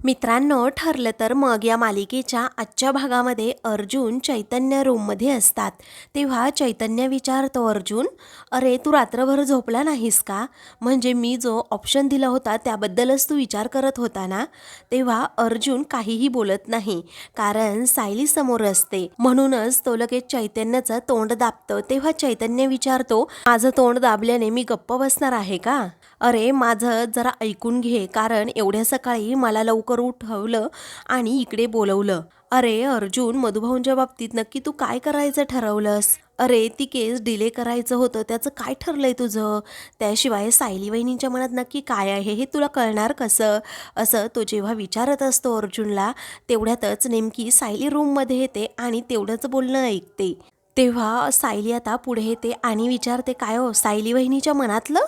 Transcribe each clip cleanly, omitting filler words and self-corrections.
मित्रांनो, ठरलं तर मग या मालिकेच्या आजच्या भागामध्ये अर्जुन चैतन्य रूममध्ये असतात. तेव्हा चैतन्य विचारतो, अर्जुन, अरे तू रात्रभर झोपला नाहीस का? म्हणजे मी जो ऑप्शन दिला होता त्याबद्दलच तू विचार करत होता ना? तेव्हा अर्जुन काहीही बोलत नाही, कारण सायली समोर असते. म्हणूनच तो लगेच चैतन्याचं तोंड दाबतो. तेव्हा चैतन्य विचारतो, माझं तोंड दाबल्याने मी गप्प बसणार आहे का? अरे माझं जरा ऐकून घे, कारण एवढ्या सकाळी मला लवकर उठवलं आणि इकडे बोलवलं. अरे अर्जुन, मधुभाऊंच्या बाबतीत नक्की तू काय करायचं ठरवलंस? अरे ती केस डिले करायचं होतं, त्याचं काय ठरलंय तुझं? त्याशिवाय सायली वहिनींच्या मनात नक्की काय आहे हे तुला कळणार कसं? असं तो जेव्हा विचारत असतो अर्जुनला, तेवढ्यातच नेमकी सायली रूममध्ये येते आणि तेवढंच बोलणं ऐकते. तेव्हा सायली आता पुढे येते आणि विचारते, काय हो सायली वहिनीच्या मनातलं?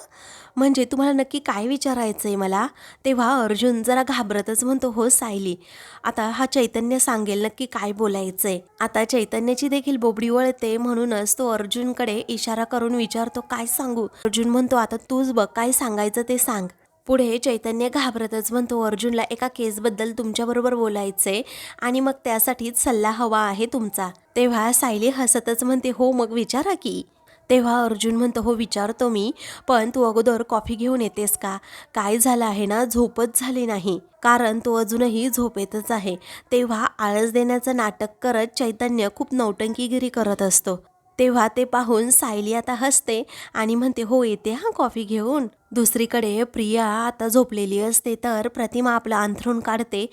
म्हणजे तुम्हाला नक्की काय विचारायचं आहे मला? तेव्हा अर्जुन जरा घाबरतच म्हणतो, हो सायली, आता हा चैतन्य सांगेल नक्की काय बोलायचं आहे. आता चैतन्याची देखील बोबडी वळते, म्हणूनच तो अर्जुनकडे इशारा करून विचारतो, काय सांगू? अर्जुन म्हणतो, आता तूच बघ, काय सांगायचं ते सांग. पुढे चैतन्य घाबरतच म्हणतो, अर्जुनला एका केसबद्दल तुमच्याबरोबर बोलायचंय आणि मग त्यासाठीच सल्ला हवा आहे तुमचा. तेव्हा सायली हसतच म्हणते, हो मग विचारा की. तेव्हा अर्जुन म्हणतो, हो विचारतो मी, पण तू अगोदर कॉफी घेऊन येतेस का? काय झालं आहे ना, झोपच झाली नाही, कारण तो अजूनही झोपेतच आहे. तेव्हा आळस देण्याचं नाटक करत चैतन्य खूप नौटंकीगिरी करत असतो. तेव्हा ते पाहून सायली आता हसते आणि म्हणते, हो येते हा कॉफी घेऊन. दुसरीकडे प्रिया आता झोपलेली असते, तर प्रतिमा आपलं अंथरूण काढते.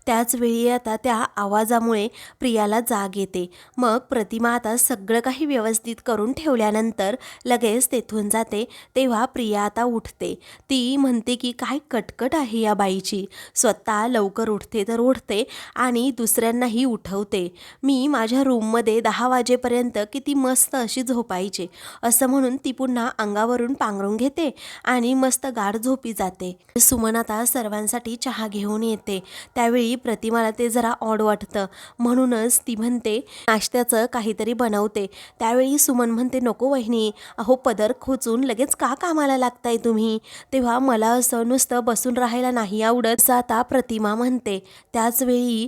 त्याच वेळी आता त्या आवाजामुळे प्रियाला जाग येते. मग प्रतिमा आता सगळं काही व्यवस्थित करून ठेवल्यानंतर लगेच तेथून जाते. तेव्हा प्रिया आता उठते. ती म्हणते की काय कटकट आहे या बाईची, स्वतः लवकर उठते तर उठते आणि दुसऱ्यांनाही उठवते. मी माझ्या रूममध्ये 10 वाजेपर्यंत किती मस्त अशी झोपायचे, असं म्हणून ती पुन्हा अंगावरून पांघरून घेते आणि मस्त गाढ झोपी जाते. सुमन आता सर्वांसाठी चहा घेऊन येते. त्यावेळी प्रतिमाला ते जरा ऑड वाटतं, म्हणूनच ती म्हणते नाश्त्याचं काहीतरी बनवते. त्यावेळी सुमन म्हणते, नको वहिनी, अहो पदर खोचून लगेच का कामाला लागताय तुम्ही? तेव्हा मला असं नुसतं बसून राहायला नाही आवडत, असं आता प्रतिमा म्हणते. त्याचवेळी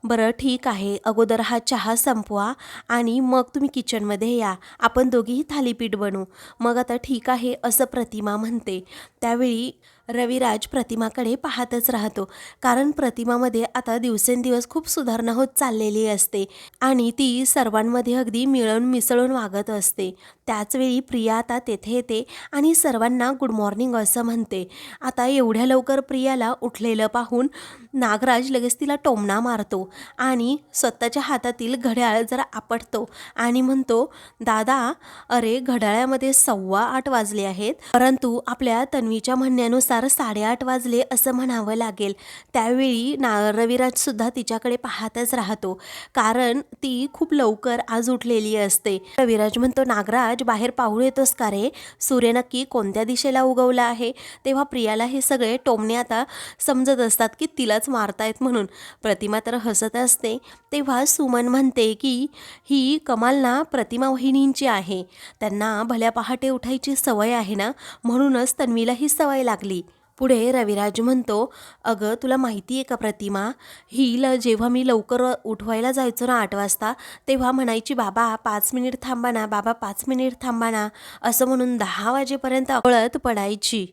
बरं ठीक आहे, अगोदर हा चहा संपवा आणि मग तुम्ही किचनमध्ये या, आपण दोघीही थालीपीठ बनवू. मग आता ठीक आहे असं प्रतिमा म्हणते. त्यावेळी रविराज प्रतिमाकडे पाहतच राहतो, कारण प्रतिमामध्ये आता दिवसेंदिवस खूप सुधारणा होत चाललेली असते आणि ती सर्वांमध्ये अगदी मिळून मिसळून वागत असते. त्याचवेळी प्रिया आता तेथे येते आणि सर्वांना गुड मॉर्निंग असं म्हणते. आता एवढ्या लवकर प्रियाला उठलेलं पाहून नागराज लगेच तिला टोमणा मारतो आणि स्वतःच्या हातातील घड्याळ जरा आपटतो आणि म्हणतो, दादा, अरे घड्याळामध्ये 8:15 वाजले आहेत, परंतु आपल्या तन्वीच्या म्हणण्यानुसार 8:30 वाजले असं म्हणावं लागेल. त्यावेळी रविराज सुद्धा तिच्याकडे पाहतच राहतो, कारण ती खूप लवकर आज उठलेली असते. रविराज म्हणतो, नागराज, बाहेर पाहून येतोस का रे? सूर्य नक्की कोणत्या दिशेला उगवला आहे? तेव्हा प्रियाला हे सगळे टोमणे आता समजत असतात की तिलाच मारतायत म्हणून. प्रतिमा तर हसत असते. तेव्हा सुमन म्हणते की ही कमाल ना प्रतिमा वहिनींची आहे, त्यांना भल्या पहाटे उठायची सवय आहे ना, म्हणूनच तन्वीला ही सवय लागली. पुढे रविराज म्हणतो, अगं तुला माहिती आहे का प्रतिमा, हिला जेव्हा मी लवकर उठवायला जायचो ना 8 वाजता, तेव्हा म्हणायची, बाबा 5 मिनिट थांबा ना, बाबा 5 मिनिट थांबा ना, असं म्हणून 10 वाजेपर्यंत अवळत पडायची.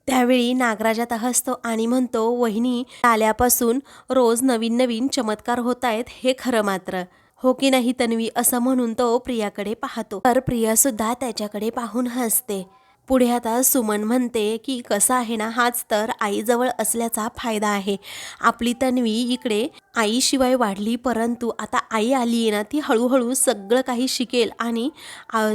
त्यावेळी नागराज आता हसतो आणि म्हणतो, वहिनी आल्यापासून रोज नवीन नवीन चमत्कार होत आहेत, हे खरं मात्र. हो की नाही तन्वी? असं म्हणून तो प्रियाकडे पाहतो, तर प्रिया सुद्धा त्याच्याकडे पाहून हसते. पुढे आता सुमन म्हणते की कसं आहे ना, हाच तर आईजवळ असल्याचा फायदा आहे. आपली तन्वी इकडे आईशिवाय वाढली, परंतु आता आई आली आहे ना, ती हळूहळू सगळं काही शिकेल आणि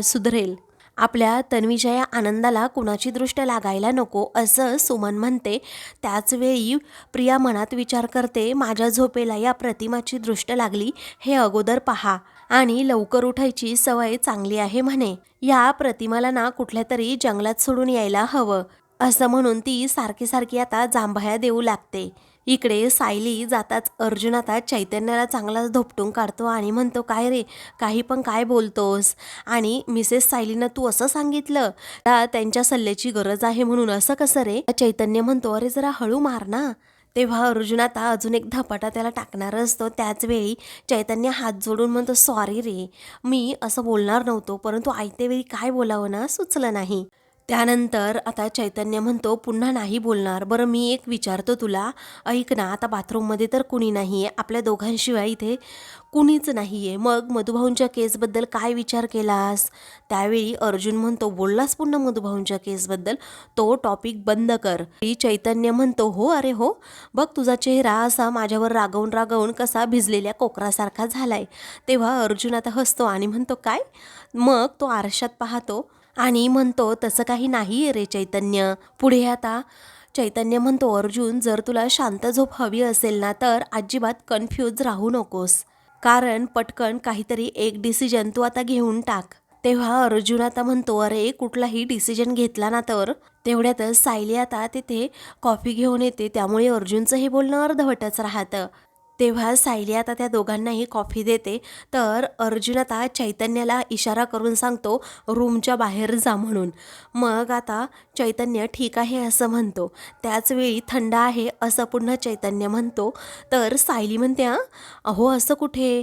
सुधरेल. आपल्या तन्वीच्या या आनंदाला कुणाची दृष्ट लागायला नको, असं सुमन म्हणते. त्याचवेळी प्रिया मनात विचार करते, माझ्या झोपेला या प्रतिमाची दृष्ट लागली हे अगोदर पहा, आणि लवकर उठायची सवय चांगली आहे म्हणे. या प्रतिमाला ना कुठल्या तरी जंगलात सोडून यायला हवं, असं म्हणून ती सारखी सारखी आता जांभया देऊ लागते. इकडे सायली जाताच अर्जुन आता चैतन्याला चांगलाच धोपटून काढतो आणि म्हणतो, काय रे, काही पण काय बोलतोस? आणि मिसेस सायलीनं तू असं सांगितलं, त्यांच्या सल्ल्याची गरज आहे म्हणून, असं कसं रे? चैतन्य म्हणतो, अरे जरा हळू मार ना. तेव्हा अर्जुन आता अजून एक धपाटा त्याला टाकणार असतो. त्याच वेळी चैतन्य हात जोडून म्हणतो, सॉरी रे, मी असं बोलणार नव्हतो, परंतु आयते वेळी काय बोलावं ना सुचलं नाही. त्यानंतर आता चैतन्य म्हणतो, पुन्हा नाही बोलणार. बरं मी एक विचारतो तुला, ऐक ना, आता बाथरूममध्ये तर कुणी नाही आहे, आपल्या दोघांशिवाय इथे कुणीच नाही आहे, मग मधुभाऊंच्या केसबद्दल काय विचार केलास? त्यावेळी अर्जुन म्हणतो, बोललास पुन्हा मधुभाऊंच्या केसबद्दल, तो टॉपिक बंद कर. चैतन्य म्हणतो, हो अरे हो, बघ तुझा चेहरा असा माझ्यावर रागवून रागवून कसा भिजलेल्या कोकरासारखा झालाय. तेव्हा अर्जुन आता हसतो आणि म्हणतो, काय? मग तो आरशात पाहतो आणि म्हणतो, तसं काही नाही रे चैतन्य. पुढे आता चैतन्य म्हणतो, अर्जुन जर तुला शांत झोप हवी असेल ना तर अजिबात कन्फ्यूज राहू नकोस, कारण पटकन काहीतरी एक डिसिजन तू आता घेऊन टाक. तेव्हा अर्जुन आता म्हणतो, अरे कुठलाही डिसिजन घेतला ना तर. तेवढ्यातच सायली आता तिथे कॉफी घेऊन येते, त्यामुळे अर्जुनचं हे बोलणं अर्धवटच राहतं. तेव्हा सायली आता त्या दोघांनाही कॉफी देते. तर अर्जुन आता चैतन्याला इशारा करून सांगतो, रूमच्या बाहेर जा म्हणून. मग आता चैतन्य ठीक आहे असं म्हणतो. त्याचवेळी थंड आहे असं पुन्हा चैतन्य म्हणतो. तर सायली म्हणते, अहो असं कुठे,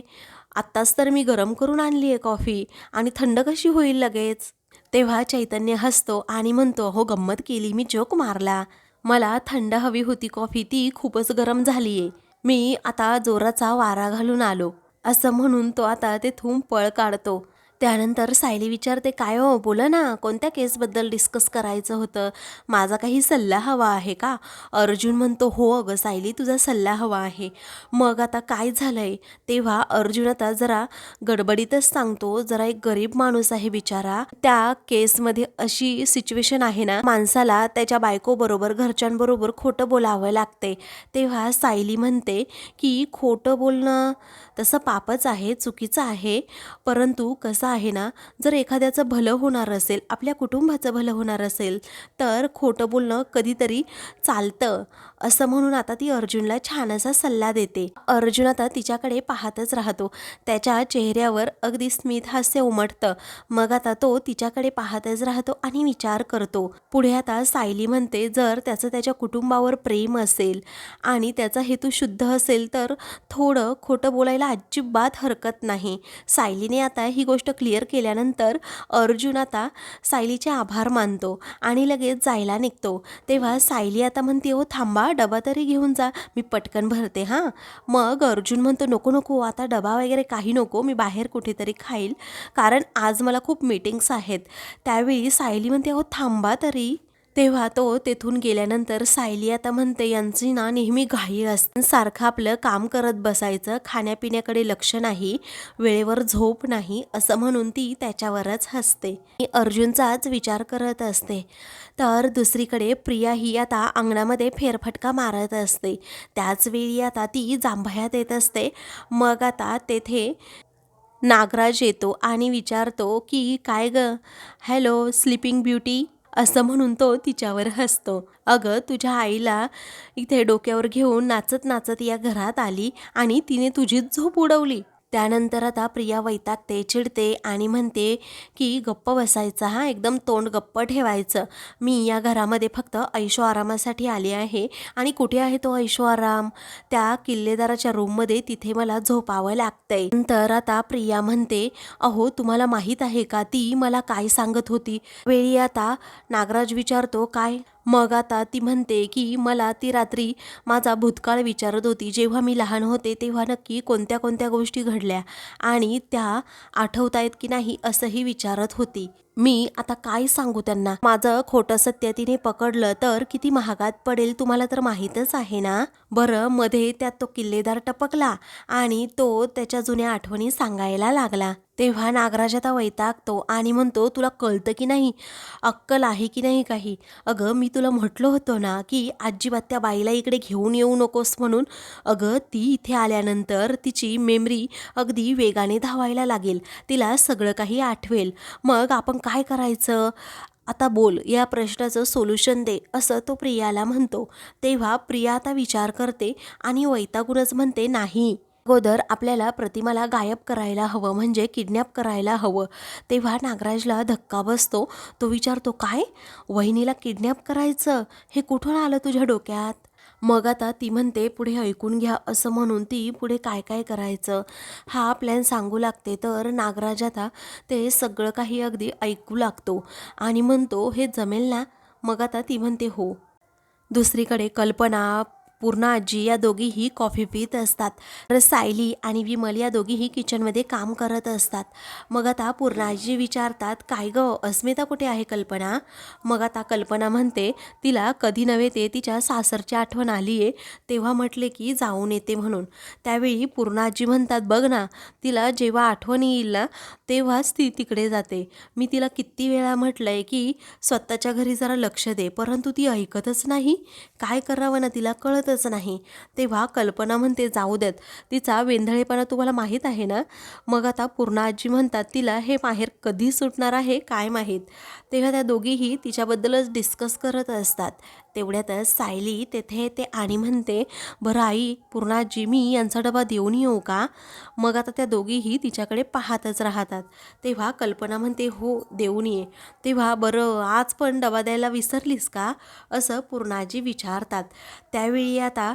आत्ताच तर मी गरम करून आणली आहे कॉफी, आणि थंड कशी होईल लगेच? तेव्हा चैतन्य हसतो आणि म्हणतो, हो गंमत केली, मी जोक मारला. मला थंड हवी होती कॉफी, ती खूपच गरम झाली आहे, मी आता जोराचा वारा घालून आलो. असं म्हणून तो आता तेथून पळ काढतो. त्यानंतर सायली विचारते, काय हो बोला ना, कोणत्या केसबद्दल डिस्कस करायचं होतं, माझा काही सल्ला हवा आहे का? अर्जुन म्हणतो, हो अगं सायली, तुझा सल्ला हवा आहे. मग आता काय झालंय? तेव्हा अर्जुन आता जरा गडबडीतच सांगतो, जरा एक गरीब माणूस आहे बिचारा, त्या केसमध्ये अशी सिच्युएशन आहे ना, माणसाला त्याच्या बायकोबरोबर घरच्यांबरोबर खोटं बोलावं लागते. तेव्हा सायली म्हणते की खोटं बोलणं तसं पापच आहे, चुकीचं आहे, परंतु कसं आहे ना, जर एखाद्याचं भलं होणार असेल, आपल्या कुटुंबाचं भलं होणार असेल, तर खोटं बोलणं कधीतरी चालतं. असं म्हणून आता ती अर्जुनला छान असा सल्ला देते. अर्जुन आता तिच्याकडे पाहतच राहतो. त्याच्या चेहऱ्यावर अगदी स्मित हास्य उमटतं. मग आता तो तिच्याकडे पाहतच राहतो आणि विचार करतो. पुढे आता सायली म्हणते, जर त्याचं त्याच्या कुटुंबावर प्रेम असेल आणि त्याचा हेतू शुद्ध असेल तर थोडं खोटं बोलायला अजिबात हरकत नाही. सायलीने आता ही गोष्ट क्लिअर केल्यानंतर अर्जुन आता सायलीचे आभार मानतो आणि लगेच जायला निघतो. तेव्हा सायली आता म्हणते, हो थांबा, डबा तरी घेऊन जा, मी पटकन भरते हां. मग अर्जुन म्हणतो, नको नको, आता डबा वगैरे काही नको, मी बाहेर कुठेतरी खाईल, कारण आज मला खूप मीटिंग्स आहेत. त्यावेळी सायली म्हणते, हो थांबा तरी. तेव्हा तो तेथून गेल्यानंतर सायली आता म्हणते, यांची ना नेहमी घाई असते, सारखं आपलं काम करत बसायचं, खाण्यापिण्याकडे लक्ष नाही, वेळेवर झोप नाही, असं म्हणून ती त्याच्यावरच हसते. अर्जुनचाच विचार करत असते. तर दुसरीकडे प्रिया ही आता अंगणामध्ये फेरफटका मारत असते. त्याचवेळी आता ती जांभयात येत असते. मग आता तेथे नागराज येतो आणि विचारतो की काय ग, हॅलो स्लीपिंग ब्युटी, असं म्हणून तो तिच्यावर हसतो. अगं तुझ्या आईला इथे डोक्यावर घेऊन नाचत नाचत या घरात आली आणि तिने तुझीच झोप उडवली. त्यानंतर आता प्रिया वैतागते, चिडते आणि म्हणते की गप्प बसायचं हां, एकदम तोंड गप्प ठेवायचं. मी या घरामध्ये फक्त ऐशो आरामासाठी आली आहे, आणि कुठे आहे तो ऐशो आराम? त्या किल्लेदाराच्या रूममध्ये, तिथे मला झोपावं लागतंय. नंतर आता प्रिया म्हणते, अहो तुम्हाला माहीत आहे का ती मला काय सांगत होती? वेळी आता नागराज विचारतो, काय? मग आता ती म्हणते की मला ती रात्री माझा भूतकाळ विचारत होती, जेव्हा मी लहान होते तेव्हा नक्की कोणत्या कोणत्या गोष्टी घडल्या आणि त्या आठवतायत की नाही असंही विचारत होती. मी आता काय सांगू त्यांना, माझं खोटं सत्य तिने पकडलं तर किती महागात पडेल तुम्हाला तर माहीतच आहे ना. बरं, मध्ये त्यात तो किल्लेदार टपकला आणि तो त्याच्या जुन्या आठवणी सांगायला लागला. तेव्हा नागराज आता वैतागतो आणि म्हणतो, तुला कळतं की नाही, अक्कल आहे की नाही काही? अगं मी तुला म्हटलं होतं ना की अजिबात त्या बाईला इकडे घेऊन येऊ नकोस म्हणून. अगं ती इथे आल्यानंतर तिची मेमरी अगदी वेगाने धावायला लागेल, तिला सगळं काही आठवेल, मग आपण काय करायचं? आता बोल, या प्रश्नाचं सोल्युशन दे, असं तो प्रियाला म्हणतो. तेव्हा प्रिया आता विचार करते आणि वैतागूनच म्हणते, नाही, अगोदर आपल्याला प्रतिमाला गायब करायला हवं, म्हणजे किडनॅप करायला हवं. तेव्हा नागराजला धक्का बसतो. तो विचारतो, काय? वहिनीला किडनॅप करायचं? हे कुठून आलं तुझ्या डोक्यात? मग आता ती म्हणते पुढे ऐकून घ्या असं म्हणून ती पुढे काय काय करायचं हा प्लॅन सांगू लागते. तर नागराज आता ते सगळं काही अगदी ऐकू लागतो आणि म्हणतो हे जमेल ना. मग आता ती म्हणते हो. दुसरीकडे कल्पना, पूर्णा आजी या दोघीही कॉफी पीत असतात. तर सायली आणि विमल या दोघीही किचनमध्ये काम करत असतात. मग आता पूर्णा आजी विचारतात काय गं अस्मिता कुठे आहे कल्पना. मग आता कल्पना म्हणते तिला कधी नव्हे ते तिच्या सासरची आठवण आली आहे तेव्हा म्हटले की जाऊन येते म्हणून. त्यावेळी पूर्णा आजी म्हणतात बघ ना तिला जेव्हा आठवण येईल ना तेव्हाच ती तिकडे जाते. मी तिला किती वेळा म्हटलंय की स्वतःच्या घरी जरा लक्ष दे परंतु ती ऐकतच नाही. काय करावं ना तिला कळतच नाही. तेव्हा कल्पना म्हणते जाऊ देत तिचा वेंधळेपणा तुम्हाला माहीत आहे ना. मग आता पूर्णा आजी म्हणतात तिला हे माहेर कधी सुटणार आहे काय माहीत. तेव्हा त्या दोघीही तिच्याबद्दलच डिस्कस करत असतात. तेवढ्यातच सायली तेथे येते आणि म्हणते बरं आई पूर्णा आजी मी यांचा डबा देऊन येऊ का. मग आता त्या दोघीही तिच्याकडे पाहतच राहतात. तेव्हा कल्पना म्हणते हो देऊन ये. तेव्हा बरं आज पण डबा द्यायला विसरलीस का असं पूर्णाजी विचारतात. त्यावेळी आता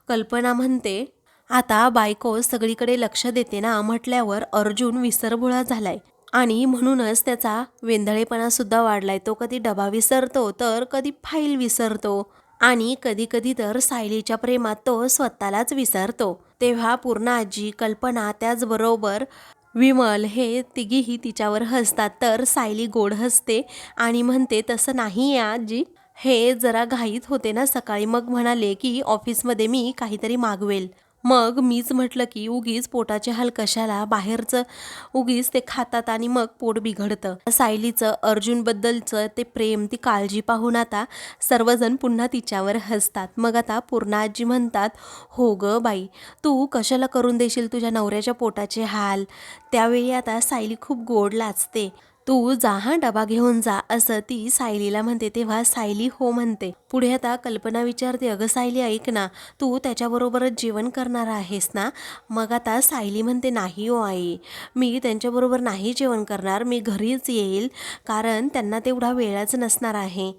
कल्पना म्हणते आता बायको सगळीकडे लक्ष देते ना म्हटल्यावर अर्जुन विसरभोळा झालाय आणि म्हणूनच त्याचा वेंधळेपणा सुद्धा वाढलाय. तो कधी डबा विसरतो तर कधी फाईल विसरतो आणि कधी कधी तर सायलीच्या प्रेमात तो स्वतःलाच विसरतो. तेव्हा पूर्णा आजी कल्पना त्याचबरोबर विमल हे तिघीही तिच्यावर हसतात. तर सायली गोड हसते आणि म्हणते तसं नाही आहे आजी हे जरा घाईत होते ना सकाळी मग म्हणाले की ऑफिसमध्ये मी काहीतरी मागवेल मग मीच म्हटलं की उगीच पोटाचे हाल कशाला बाहेरचं उगीच ते खातात आणि मग पोट बिघडतं. सायलीचं अर्जुनबद्दलचं ते प्रेम ती काळजी पाहून आता सर्वजण पुन्हा तिच्यावर हसतात. मग आता पूर्णा आजी म्हणतात हो ग बाई तू कशाला करून देशील तुझ्या नवऱ्याच्या पोटाचे हाल. त्यावेळी आता सायली खूप गोड लाजते. तू जा हा डबा घेऊन जा असं ती सायलीला म्हणते. तेव्हा सायली हो म्हणते. पुढे आता कल्पना विचारते अगं सायली ऐक ना तू त्याच्याबरोबरच जेवण करणार आहेस ना. मग आता सायली म्हणते नाही हो आई मी त्यांच्याबरोबर नाही जेवण करणार मी घरीच येईल कारण त्यांना तेवढा वेळच नसणार आहे.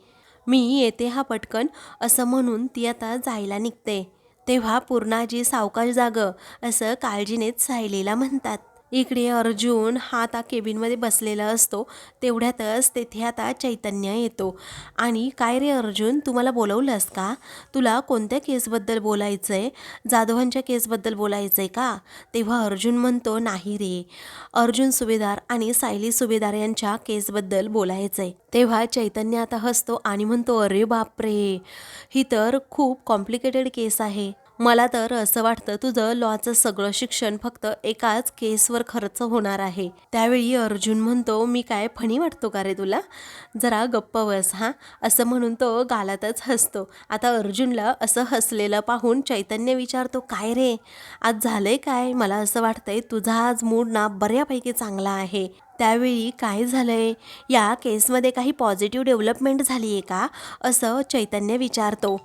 मी येते हा पटकन असं म्हणून ती आता जायला निघते. तेव्हा पूर्णाजी सावकाश जागं असं काळजीनेच सायलीला म्हणतात. इकडे अर्जुन हा आता केबिनमध्ये बसलेला असतो. तेवढ्यातच तेथे आता चैतन्य येतो आणि काय रे अर्जुन तू मला बोलवलंस का. तुला कोणत्या केसबद्दल बोलायचं आहे. जाधवांच्या केसबद्दल बोलायचं आहे का. तेव्हा अर्जुन म्हणतो नाही रे अर्जुन सुभेदार आणि सायली सुभेदार यांच्या केसबद्दल बोलायचं आहे. तेव्हा चैतन्य आता हसतो आणि म्हणतो अरे बापरे ही तर खूप कॉम्प्लिकेटेड केस आहे. मला तर असं वाटतं तुझं लॉचं सगळं शिक्षण फक्त एकाच केसवर खर्च होणार आहे. त्यावेळी अर्जुन म्हणतो मी काय फणी वाटतो का रे तुला जरा गप्प बस हा असं म्हणून तो गालातच हसतो. आता अर्जुनला असं हसलेलं पाहून चैतन्य विचारतो काय रे आज झालंय काय. मला असं वाटतंय तुझा आज मूड ना बऱ्यापैकी चांगला आहे. त्यावेळी काय झालंय या केसमध्ये काही पॉझिटिव्ह डेव्हलपमेंट झाली आहे का असं चैतन्य विचारतो.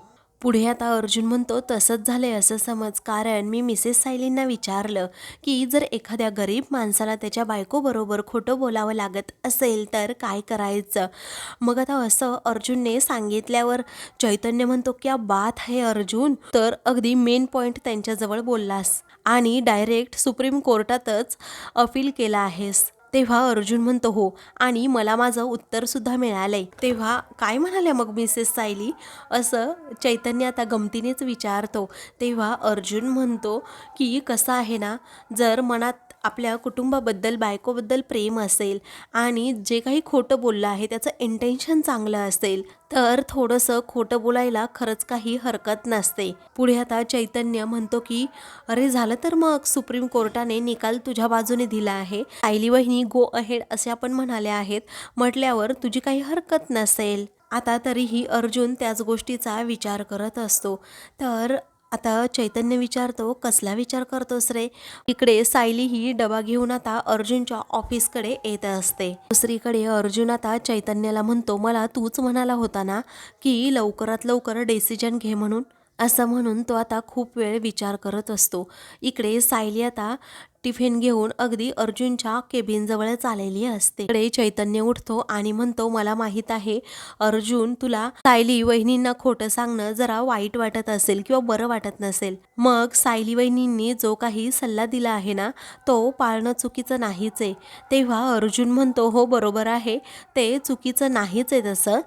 पुढे आता अर्जुन म्हणतो तसंच झालंय असं समज कारण मी मिसेस सायलींना विचारलं की जर एखाद्या गरीब माणसाला त्याच्या बायकोबरोबर खोटं बोलावं लागत असेल तर काय करायचं. मग आता असं अर्जुनने सांगितल्यावर चैतन्य म्हणतो क्या बात है अर्जुन तर अगदी मेन पॉईंट त्यांच्याजवळ बोललास आणि डायरेक्ट सुप्रीम कोर्टातच अपील केला आहेस. तेव्हा अर्जुन म्हणतो हो आणि मला माझं उत्तरसुद्धा मिळालंय. तेव्हा काय म्हणाल्या मग मिसेस सायली असं चैतन्य आता गमतीनेच विचारतो. तेव्हा अर्जुन म्हणतो की कसं आहे ना जर मनात आपल्या कुटुंबाबद्दल बायकोबद्दल प्रेम असेल आणि जे काही खोटं बोललं आहे त्याचं इंटेन्शन चांगलं असेल तर थोडंसं खोटं बोलायला खरंच काही हरकत नसते. पुढे आता चैतन्य म्हणतो की अरे झालं तर मग सुप्रीम कोर्टाने निकाल तुझ्या बाजूने दिला आहे. सायली वहिनी गो अहेड असे आपण म्हणाले आहेत म्हटल्यावर तुझी काही हरकत नसेल. आता तरीही अर्जुन त्याच गोष्टीचा विचार करत असतो. तर आता चैतन्य विचारतो कसला विचार करतोस रे. इकडे सायली ही डबा घेऊन आता अर्जुनच्या ऑफिसकडे येत असते. दुसरीकडे अर्जुन आता चैतन्याला म्हणतो मला तूच म्हणाला होता ना की लवकरात लवकर डिसिजन घे म्हणून असं म्हणून तो आता खूप वेळ विचार करत असतो. इकडे सायली आता टिफिन घेऊन अगदी अर्जुनच्या केबिन जवळच आलेली असते. इकडे चैतन्य उठतो आणि म्हणतो, मला माहित आहे अर्जुन, तुला सायली वहिनींना खोटं सांगणं जरा वाईट वाटत असेल किंवा बरं वाटत नसेल. मग सायली वहिनींनी जो काही सल्ला दिला आहे ना, तो पाळणं चुकीचं नाहीच आहे. तेव्हा अर्जुन म्हणतो, हो बरोबर आहे, ते चुकीचं नाहीच आहे तसं,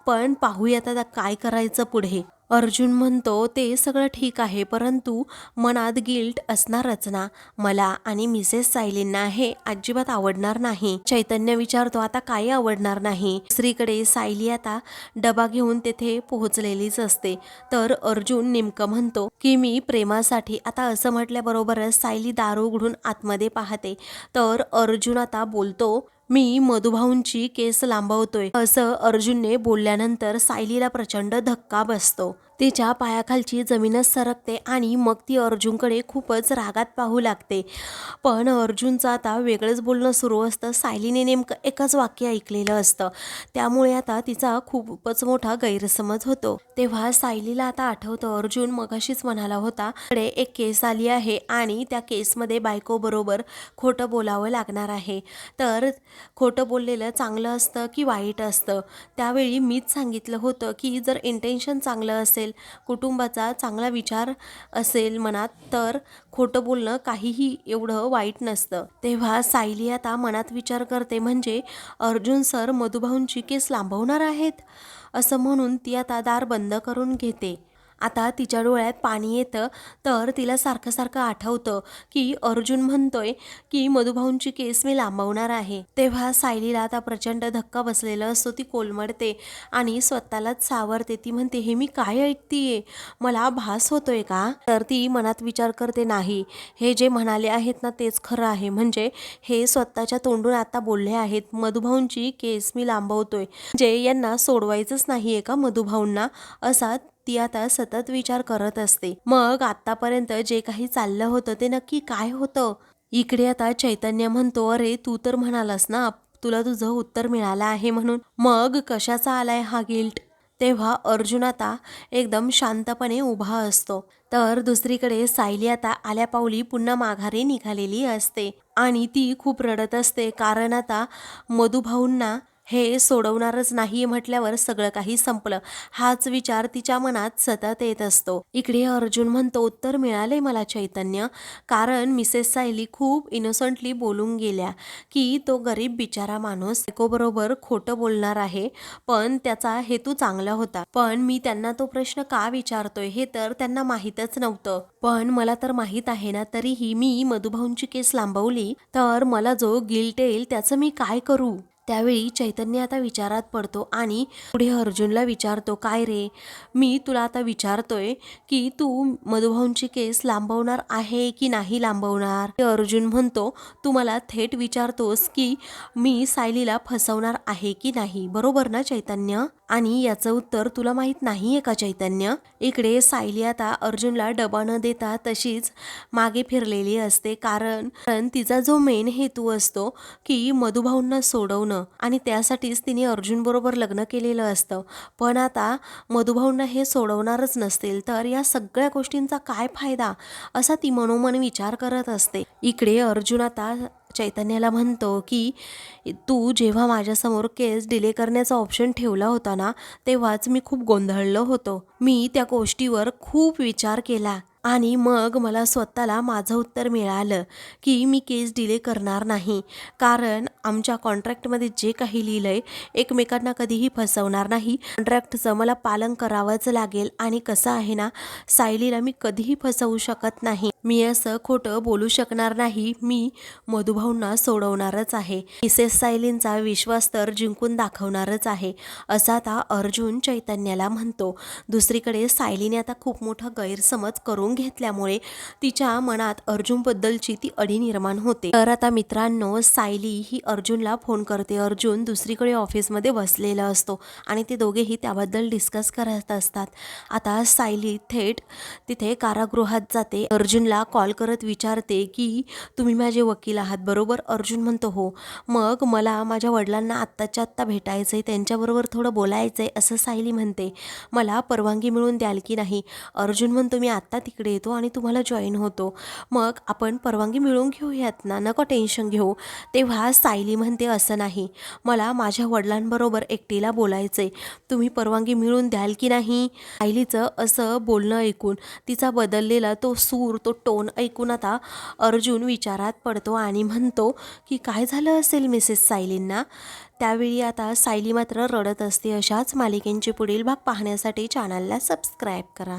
पण पाहूयात आता काय करायचं पुढे. अर्जुन म्हणतो, ते सगळं ठीक आहे, परंतु मनात गिल्ट असणारच ना. मला आणि मिसेस सायलींना हे अजिबात आवडणार नाही. चैतन्य विचारतो, आता काय आवडणार नाही. दुसरीकडे सायली आता डबा घेऊन तेथे पोहोचलेलीच असते. तर अर्जुन नेमकं म्हणतो की मी प्रेमासाठी, आता असं म्हटल्याबरोबरच सायली दार उघडून आतमध्ये पाहते. तर अर्जुन आता बोलतो, मी मधुभाऊंची केस लांबवतोय. असं अर्जुनने बोलल्यानंतर सायलीला प्रचंड धक्का बसतो. तिच्या पायाखालची जमीनच सरकते आणि मग ती अर्जुनकडे खूपच रागात पाहू लागते. पण अर्जुनचं आता वेगळंच बोलणं सुरू असतं. सायलीने नेमकं एकच वाक्य ऐकलेलं असतं, त्यामुळे आता तिचा खूपच मोठा गैरसमज होतो. तेव्हा सायलीला आता आठवतं, अर्जुन मगाशीच म्हणाला होता, कडे एक केस आली आहे आणि त्या केसमध्ये बायको बरोबर खोटं बोलावं लागणार आहे. तर खोटं बोललेलं चांगलं असतं की वाईट असतं. त्यावेळी मीच सांगितलं होतं की जर इंटेन्शन चांगलं असेल, कुटुंबाचा चांगला विचार असेल मनात, तर खोटं बोलणं काहीही एवढं वाईट नसतं. तेव्हा सायली आता मनात विचार करते, म्हणजे अर्जुन सर मधुभाऊंची केस लांबवणार आहेत, असं म्हणून ती आता दार बंद करून घेते. आता तिच्या डोळ्यात पाणी येतं. तर तिला सारखं सारखं आठवतं की अर्जुन म्हणतोय की मधुभाऊंची केस मी लांबवणार आहे. तेव्हा सायलीला आता प्रचंड धक्का बसलेला असतो. ती कोलमडते आणि स्वतःलाच सावरते. ती म्हणते, हे मी काय ऐकतीये, मला भास होतोय का? तर ती मनात विचार करते, नाही, हे जे म्हणाले आहेत ना तेच खरं आहे. म्हणजे हे स्वतःच्या तोंडून आता बोलले आहेत, मधुभाऊंची केस मी लांबवतोय, म्हणजे यांना सोडवायचंच नाहीये का मधुभाऊंना, असा ती आता सतत विचार करत असते. मग आतापर्यंत जे काही चाललं होतं ते नक्की काय होतं? इकडे आता चैतन्य म्हणतो, अरे तू तर म्हणालास ना तुला तुझं उत्तर मिळालं आहे म्हणून, मग कशाचा आलाय हा गिल्ट? तेव्हा अर्जुन आता एकदम शांतपणे उभा असतो. तर दुसरीकडे सायली आता आल्या पावली पुन्हा माघारी निघालेली असते आणि ती खूप रडत असते. कारण आता मधुभाऊंना हे सोडवणारच नाही म्हटल्यावर सगळं काही संपलं, हाच विचार तिच्या मनात सतत येत असतो. इकडे अर्जुन म्हणतो, उत्तर मिळाले मला चैतन्य, कारण मिसेस सायली खूप इनोसंटली बोलून गेल्या की तो गरीब बिचारा माणूस बरोबर खोटं बोलणार आहे, पण त्याचा हेतू चांगला होता. पण मी त्यांना तो प्रश्न का विचारतोय हे तर त्यांना माहीतच नव्हतं. पण मला तर माहीत आहे ना, तरीही मी मधुभाऊंची केस लांबवली तर मला जो गिल्ट येईल त्याचं मी काय करू? त्यावेळी चैतन्य आता विचारात पडतो आणि पुढे अर्जुनला विचारतो, काय रे, मी तुला आता विचारतोय की तू मधुभाऊंची केस लांबवणार आहे की नाही लांबवणार? अर्जुन म्हणतो, तू मला थेट विचारतोस की मी सायलीला फसवणार आहे की नाही, बरोबर ना चैतन्य? आणि याचं उत्तर तुला माहित नाहीये का चैतन्य? इकडे सायली आता अर्जुनला डबा न देता तशीच मागे फिरलेली असते. कारण तिचा जो मेन हेतू असतो की मधुभाऊंना सोडवणं, आणि त्यासाठीच तिने अर्जुन बरोबर लग्न केलेलं असतं. पण आता मधुभाऊंना हे सोडवणारच नसतील तर या सगळ्या गोष्टींचा काय फायदा, असा ती मनोमन विचार करत असते. इकडे अर्जुन आता चैतन्याला म्हणतो की तू जेव्हा माझ्यासमोर केस डिले करण्याचा ऑप्शन ठेवला होता ना, तेव्हाच मी खूप गोंधळलो होतो. मी त्या गोष्टीवर खूप विचार केला आणि मग मला स्वतःला माझं उत्तर मिळालं की मी केस डिले करणार नाही, कारण आमच्या कॉन्ट्रॅक्टमध्ये जे काही लिहिलंय, एकमेकांना कधीही फसवणार नाही, कॉन्ट्रॅक्टचं मला पालन करावंच लागेल. आणि कसं आहे ना, सायलीला मी कधीही फसवू शकत नाही, मी असं खोटं बोलू शकणार नाही, मी मधुभाऊंना सोडवणारच आहे, मिसेस सायलींचा विश्वास तर जिंकून दाखवणारच आहे, असा आता अर्जुन चैतन्याला म्हणतो. दुसरीकडे सायलीने आता खूप मोठा गैरसमज करून घेतल्यामुळे तिच्या मनात अर्जुनबद्दलची ती अढी निर्माण होते. तर आता मित्रांनो, सायली ही अर्जुनला फोन करते. अर्जुन दुसरीकडे ऑफिसमध्ये बसलेला असतो आणि ते दोघेही त्याबद्दल डिस्कस करत असतात. आता सायली थेट तिथे कारागृहात जाते. अर्जुनला कॉल करत विचारते की तुम्ही माझे वकील आहात बरोबर? अर्जुन म्हणतो हो. मग मला माझ्या वडिलांना आत्ताच्या आत्ता भेटायचं आहे, त्यांच्याबरोबर थोडं बोलायचं आहे असं सायली म्हणते. मला परवानगी मिळवून द्याल की नाही? अर्जुन म्हणतो मी आत्ता तिकडे येतो आणि तुम्हाला जॉईन होतो. मग आपण परवानगी मिळवून घेऊयात ना, नको टेन्शन घेऊ. तेव्हा सायली म्हणते असं नाही, मला माझ्या वडिलांबरोबर एकटीला बोलायचं आहे, तुम्ही परवानगी मिळवून द्याल की नाही? सायलीचं असं बोलणं ऐकून, तिचा बदललेला तो सूर, तो टोन ऐकून आता अर्जुन विचारात पडतो आणि म्हणतो की काय झालं असेल मिसेस सायलींना? त्यावेळी आता सायली मात्र रडत असते. अशाच मालिकेंचे पुढील भाग पाहण्यासाठी चॅनलला सबस्क्राईब करा.